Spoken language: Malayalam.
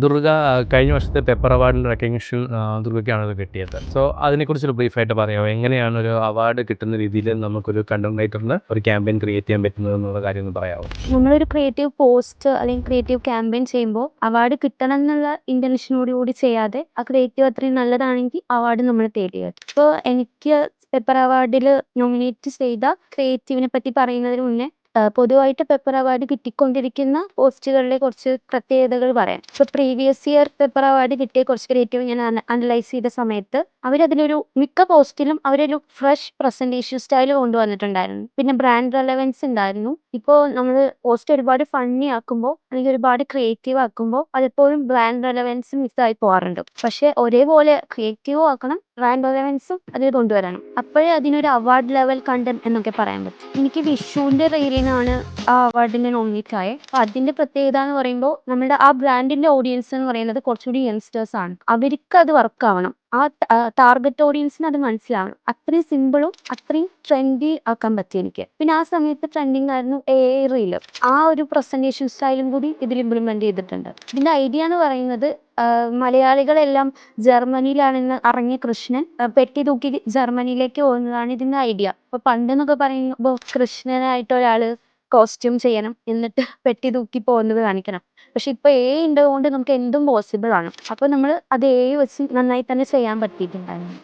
ദുർഗ കഴിഞ്ഞ വർഷത്തെ പെപ്പർ അവാർഡിൽ റെക്കഗ്നിഷൻ ദുർഗയ്ക്കാണത് കിട്ടിയത്. സോ അതിനെക്കുറിച്ചൊരു ബ്രീഫായിട്ട് പറയാമോ? എങ്ങനെയാണ് ഒരു അവാർഡ് കിട്ടുന്ന രീതിയിൽ നമുക്കൊരു കണ്ടന്റ് റൈറ്ററിന് ഒരു ക്യാമ്പയിൻ ക്രിയേറ്റ് ചെയ്യാൻ പറ്റുന്നത് എന്നുള്ള കാര്യം ഒന്ന് പറയാമോ? നമ്മളൊരു ക്രിയേറ്റീവ് പോസ്റ്റ് അല്ലെങ്കിൽ ക്രിയേറ്റീവ് ക്യാമ്പയിൻ ചെയ്യുമ്പോൾ അവാർഡ് കിട്ടണം എന്നുള്ള ഇന്റൻഷനോടുകൂടി ചെയ്യാതെ ആ ക്രിയേറ്റീവ് അത്രയും നല്ലതാണെങ്കിൽ അവാർഡ് നമ്മൾ തേടിയത്. ഇപ്പോൾ എനിക്ക് പെപ്പർ അവാർഡിൽ നോമിനേറ്റ് ചെയ്ത ക്രിയേറ്റീവിനെ പറ്റി പറയുന്നതിന് മുന്നേ പൊതുവായിട്ട് പെപ്പർ അവാർഡ് കിട്ടിക്കൊണ്ടിരിക്കുന്ന പോസ്റ്റുകളിലെ കുറച്ച് പ്രത്യേകതകൾ പറയാം. ഇപ്പോൾ പ്രീവിയസ് ഇയർ പെപ്പർ അവാർഡ് കിട്ടിയ കുറച്ച് ക്രിയേറ്റീവ് ഞാൻ അനലൈസ് ചെയ്ത സമയത്ത് അവരതിലൊരു മിക്ക പോസ്റ്റിലും അവരൊരു ഫ്രഷ് പ്രസന്റേഷൻ സ്റ്റൈൽ കൊണ്ടുവന്നിട്ടുണ്ടായിരുന്നു. പിന്നെ ബ്രാൻഡ് റെലവൻസ് ഉണ്ടായിരുന്നു. ഇപ്പോൾ നമ്മൾ പോസ്റ്റ് ഒരുപാട് ഫണ്ണി ആക്കുമ്പോൾ അല്ലെങ്കിൽ ഒരുപാട് ക്രിയേറ്റീവ് ആക്കുമ്പോൾ പലപ്പോഴും ബ്രാൻഡ് റെലവൻസ് മിസ്സായി പോകാറുണ്ട്. പക്ഷേ ഒരേപോലെ ക്രിയേറ്റീവും ആക്കണം, ബ്രാൻഡ് റെലവൻസും അതിൽ കൊണ്ടുവരണം. അപ്പോഴേ അതിനൊരു അവാർഡ് ലെവൽ കണ്ടന്റ് എന്നൊക്കെ പറയാൻ പറ്റും. എനിക്ക് വിഷുവിൻ്റെ റീലിനാണ് ആ അവാർഡിന് നോമിനേറ്റ് ആയത്. അപ്പോൾ അതിൻ്റെ പ്രത്യേകത എന്ന് പറയുമ്പോൾ നമ്മുടെ ആ ബ്രാൻഡിൻ്റെ ഓഡിയൻസ് എന്ന് പറയുന്നത് കുറച്ചുകൂടി യങ്സ്റ്റേഴ്സ് ആണ്. അവർക്ക് അത് വർക്ക് ആവണം. ആ ടാർഗറ്റ് ഓഡിയൻസിന് അത് മനസ്സിലാവണം. അത്രയും സിമ്പിളും അത്രയും ട്രെൻഡി ആക്കാൻ പറ്റി എനിക്ക്. പിന്നെ ആ സമയത്ത് ട്രെൻഡിങ് ആയിരുന്നു AI റീല്. ആ ഒരു പ്രസന്റേഷൻ സ്റ്റൈലും കൂടി ഇതിൽ ഇംപ്ലിമെന്റ് ചെയ്തിട്ടുണ്ട്. ഇതിന്റെ ഐഡിയ എന്ന് പറയുന്നത് മലയാളികളെല്ലാം ജർമ്മനിയിലാണെന്ന് അറിഞ്ഞ കൃഷ്ണൻ പെട്ടി തൂക്കി ജർമ്മനിയിലേക്ക് പോകുന്നതാണ് ഇതിന്റെ ഐഡിയ. അപ്പൊ പണ്ടെന്നൊക്കെ പറയുമ്പോൾ കൃഷ്ണനായിട്ട് ഒരാള് കോസ്റ്റ്യൂം ചെയ്യണം, എന്നിട്ട് പെട്ടി തൂക്കി പോകുന്നത് കാണിക്കണം. പക്ഷെ ഇപ്പൊ AI ഉണ്ടതുകൊണ്ട് നമുക്ക് എന്തും പോസിബിൾ ആണ്. അപ്പൊ നമ്മൾ അത് AI വെച്ച് നന്നായി തന്നെ ചെയ്യാൻ പറ്റിയിട്ടുണ്ടായിരുന്നു.